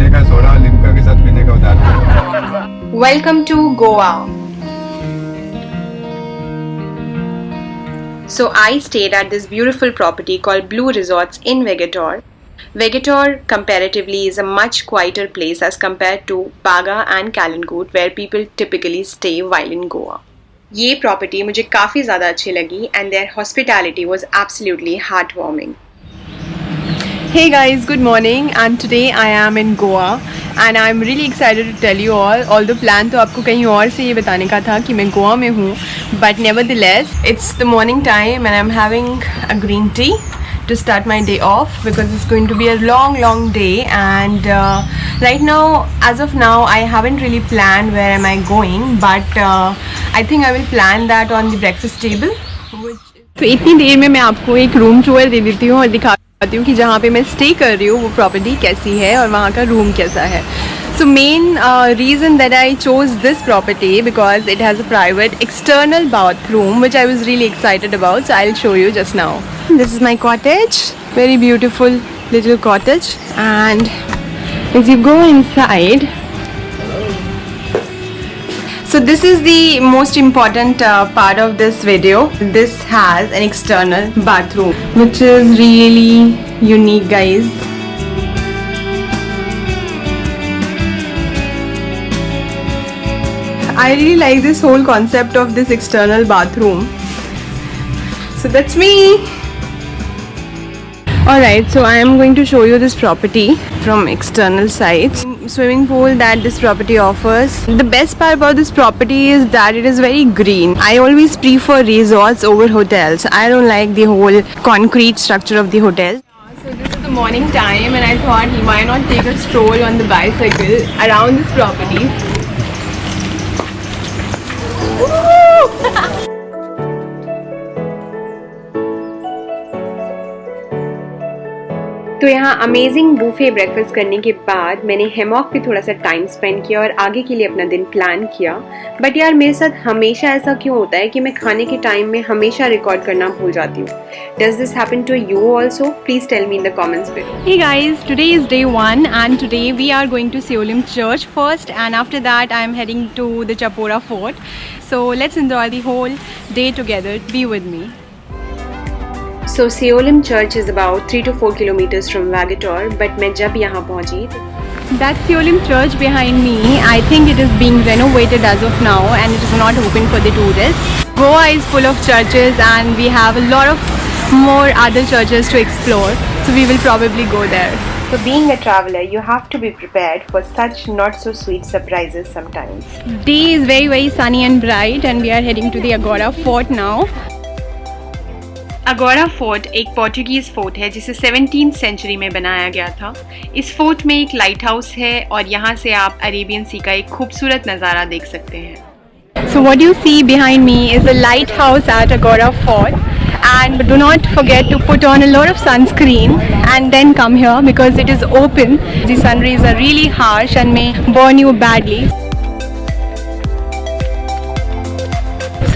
पीने का soda Limca के साथ पीने का उतार। Welcome to Goa. So I stayed at this beautiful property called Blue Resorts in Vegator. Vegator comparatively is a much quieter place as compared to Baga and Kalangut where people typically stay while in Goa. ये property मुझे काफ़ी ज़्यादा अच्छी लगी and their hospitality was absolutely heartwarming. Hey guys, good morning and today I am in Goa and I'm really excited to tell you all the plan तो आपको कहीं और से ये बताने का था कि मैं गोवा में हूँ, but nevertheless it's the morning time and I'm having a green tea to start my day off because it's going to be a long day and right now, as of now, I haven't really planned where am I going, but I think I will plan that on the breakfast table. तो इतनी देर में मैं आपको एक room tour दे देती हूँ और दिखाती हूँ कि जहाँ पे मैं स्टे कर रही हूँ वो प्रॉपर्टी कैसी है और वहाँ का रूम कैसा है. So main reason that I chose this property because it has a private external bathroom which I was really excited about, so I'll show you just now. This is my cottage, very beautiful little cottage, and as you go inside, so this is the most important part of this video. This has an external bathroom which is really unique, guys. I really like this whole concept of this external bathroom. So that's me. Alright, so I am going to show you this property from external sides. Swimming pool that this property offers. The best part about this property is that it is very green. I always prefer resorts over hotels. I don't like the whole concrete structure of the hotel. So this is the morning time and I thought why not take a stroll on the bicycle around this property. तो यहाँ amazing buffet breakfast करने के बाद मैंने हेमॉक पे थोड़ा सा time spend किया और आगे के लिए अपना दिन प्लान किया. बट यार मेरे साथ हमेशा ऐसा क्यों होता है कि मैं खाने के टाइम में हमेशा रिकॉर्ड करना भूल जाती हूँ. Does this happen to you also? Please tell me in the comments below. Hey guys, today is day 1 and today we are going to Seolim Church first and after that I am heading to the Chapora Fort. So let's enjoy the whole day together. Be with me. So Seolim Church is about 3 to 4 kilometers from Vegator, but मैं जब यहाँ पहुँची That Seolim Church behind me, I think it is being renovated as of now and it is not open for the tourists. Goa is full of churches and we have a lot of more other churches to explore, so we will probably go there. So being a traveler, you have to be prepared for such not so sweet surprises sometimes. Day is very sunny and bright and we are heading to the Agora Fort now. अगोरा fort एक Portuguese fort है जिसे 17th century में बनाया गया था. इस fort में एक लाइट हाउस है और यहाँ से आप अरेबियन सी का एक खूबसूरत नज़ारा देख सकते हैं. So what you see behind me is the lighthouse at Agora Fort, and do not forget to put on a lot of sunscreen and then come here because it is open. The sun rays are really harsh and may burn you badly.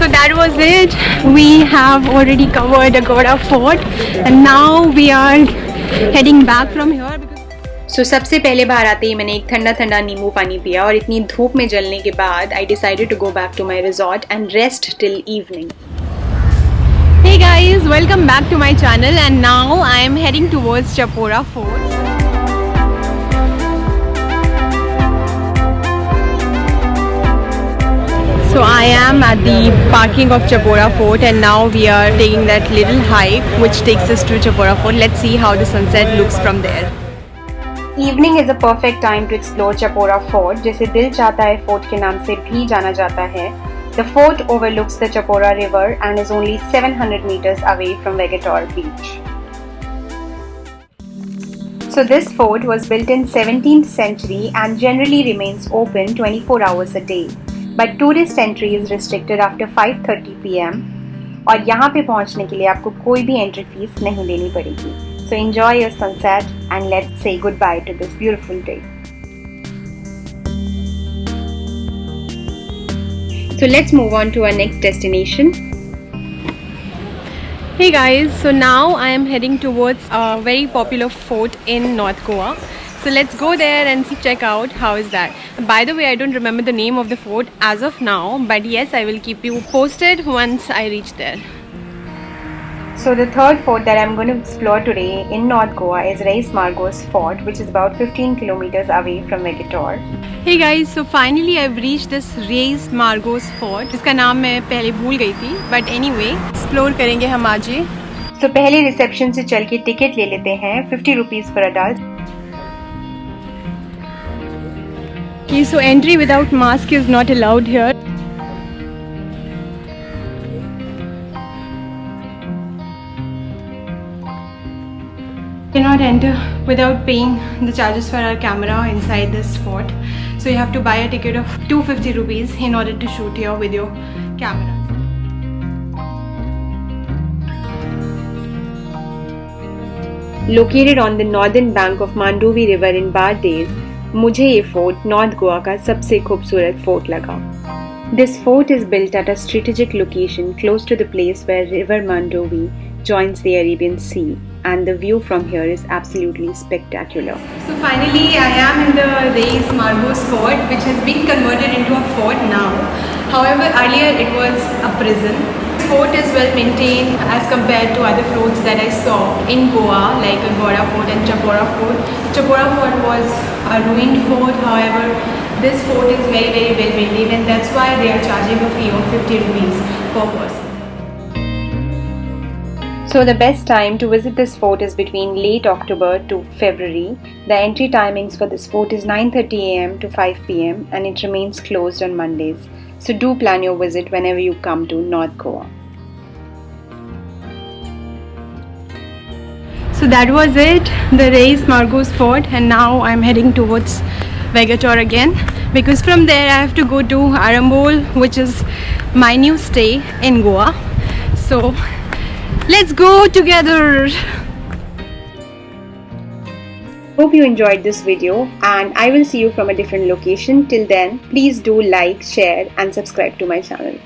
So that was it. We have already covered Agora Fort and now we are heading back from here. So सबसे पहले बाहर आते ही मैंने एक ठंडा नींबू पानी पिया और इतनी धूप में जलने के बाद I decided to go back to my resort and rest till evening. Hey guys, welcome back to my channel and now I am heading towards Chapora Fort. So I am at the parking of Chapora Fort and now we are taking that little hike which takes us to Chapora Fort. Let's see how the sunset looks from there. Evening is a perfect time to explore Chapora Fort, जिसे दिल चाहता है fort के नाम से भी जाना जाता है. The fort overlooks the Chapora River and is only 700 meters away from Vegator Beach. So this fort was built in 17th century and generally remains open 24 hours a day. But tourist entry is restricted after 5:30 p.m. और यहाँ पे पहुँचने के लिए आपको कोई भी entry fees नहीं देनी पड़ेगी. So enjoy your sunset and let's say goodbye to this beautiful day. So let's move on to our next destination. Hey guys, so now I am heading towards a very popular fort in North Goa. So let's go there and check out how is that. By the way, I don't remember the name of the fort as of now, but yes, I will keep you posted once I reach there. So the third fort that I'm going to explore today in North Goa is Reis Margos Fort, which is about 15 kilometers away from Vegator. Hey guys, so finally I've reached this Reis Margos Fort. जिसका नाम मैं पहले भूल गई थी, but anyway, explore करेंगे हम आज ये. So पहले रिसेप्शन से चल के टिकट ले लेते हैं, 50 rupees for adults. Okay, so entry without mask is not allowed here. Cannot enter without paying the charges for our camera inside this fort. So you have to buy a ticket of 250 rupees in order to shoot here with your camera. Located on the northern bank of Mandovi River in Bardays, मुझे ये fort north Goa का सबसे खूबसूरत fort लगा. This fort is built at a strategic location close to the place where River Mandovi joins the Arabian Sea, and the view from here is absolutely spectacular. So finally I am in the Reis Margos Fort, which has been converted into a fort now. However, earlier it was a prison. The fort is well maintained as compared to other forts that I saw in Goa, like Agoura Fort and Chapora Fort. Chapora Fort was a ruined fort. However, this fort is very well maintained, and that's why they are charging a fee of 50 rupees per person. So the best time to visit this fort is between late October to February. The entry timings for this fort is 9:30 am to 5 pm and it remains closed on Mondays. So do plan your visit whenever you come to North Goa. So that was it, the Reis Margos Fort, and now I'm heading towards Vegator again, because from there I have to go to Arambol, which is my new stay in Goa. So let's go together. Hope you enjoyed this video, and I will see you from a different location. Till then, please do like, share and subscribe to my channel.